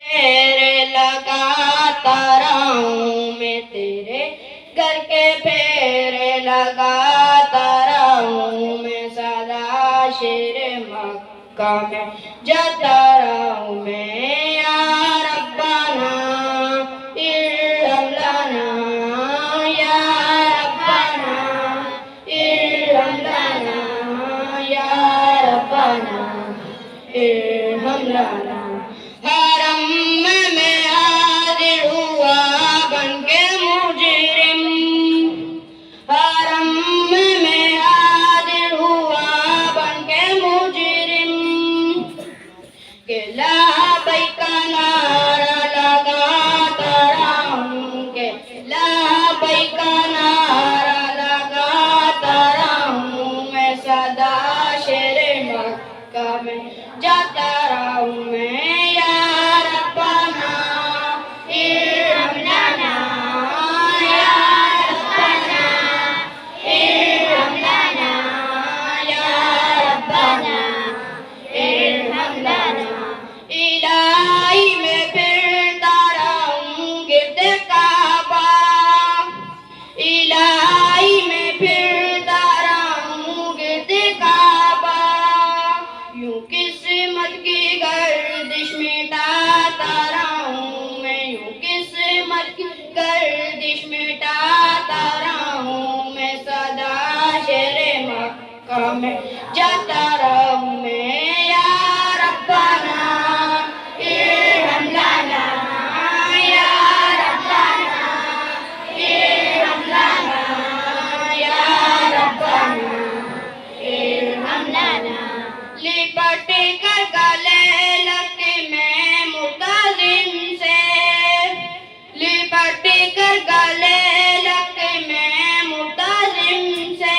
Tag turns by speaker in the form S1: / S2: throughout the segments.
S1: फेरे लगाता रहूं मैं तेरे घर के फेरे लगाता रहूं मैं सदा शेर मक्का में जाता रहूं मैं या रब्बाना इरहम लना या रब्बाना इरहम लना या रब्बाना इरहम लना। हरम में हाजिर हुआ बनके मुजरिम, हरम में हाजिर हुआ बनके मुजरिम के लाबैक का नारा लगाता रहूं के लाबैक का नारा लगाता रहूं मैं सदा शेर मक्का में जाता रहूं मैं इलाही में फिरता रहूं गिर्द काबा, इलाही में फिरता रहूं गिर्द काबा यूं किस्मत की गर्दिश मिटाता रहूं मैं यूं किस्मत की गर्दिश मिटाता रहूं मैं सदा शेर मक्का में जाता रहूं मैं या रब्बाना लिपट कर गले लगे मैं मुताजिम से, लिपट कर गले लगे मैं मुताजिम से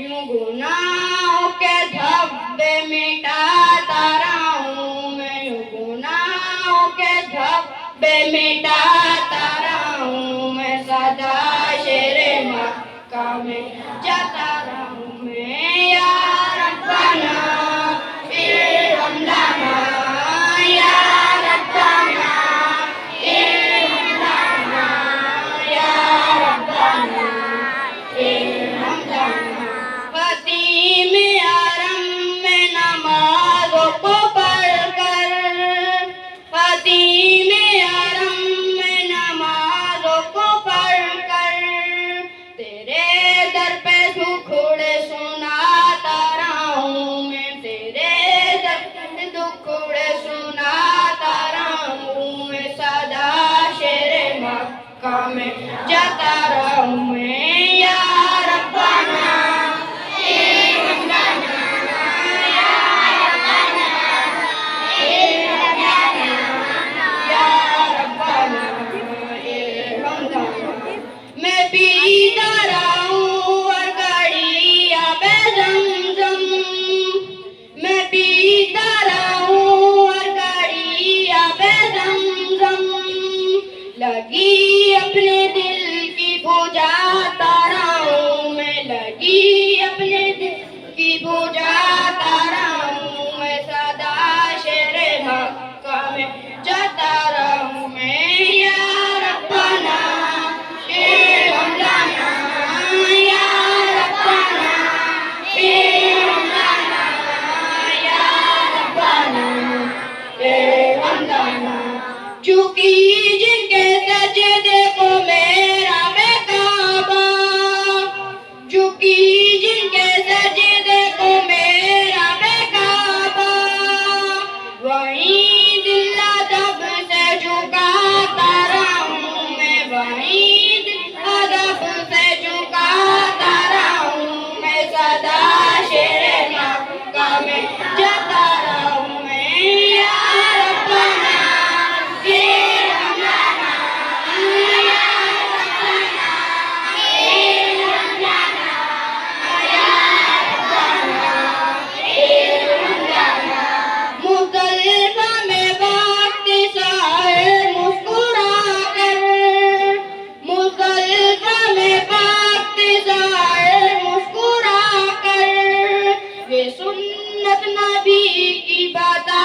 S1: यूं गुनाहों के धब्बे मिटाता रहूं मैं यूं गुनाहों के धब्बे मिटाता रहूं मैं सदा शेर मक्का में जाता रहूं मैं या रब्बाना इरहम लना या रब्बाना इरहम लना या रब्बाना इरहम लना। खतीम हरम में नमाज़ों को पढ़कर, खतीम हरम में नमाज़ों को पढ़कर तेरे दर पे दुखड़े सुनाता रहूं मैं तेरे दर पे दुखड़े सुनाता रहूं मैं सदा शेर मक्का में जाता रहूं मैं या रब्बाना इरहम लना या रब्बाना इरहम लना या रब्बाना इरहम लना। मैं पीता रहूं और गड़िया बे ज़मज़म, मैं पीता रहूं और गड़िया बे ज़मज़म लगी अपने दिल की बुझाता रहूं मैं लगी अपने दिल की बुझाता रहूं मैं सदा शेर मक्का में जाता रहूं मैं या रब्बाना इरहम लना या रब्बाना इरहम लना या रब्बाना इरहम लना। झुकी जिनके सजदे को मेरा बेकाबा, झुकी जिनके सजदे को मेरा बेकाबा वहीं दिल अदब से झुकाता रहूं मैं वहीं दिल अदब से झुकाता रहूं मैं सदा शेर मक्का में जाता रहूं मैं या रब्बाना इरहम लना या रब्बाना इरहम लना या रब्बाना इरहम लना। मुज़दलिफ़ा में वक्त साहिर मुस्कुरा कर, मुज़दलिफ़ा में वक्त साहिर मुस्कुरा कर वे सुन्नत नबी की बता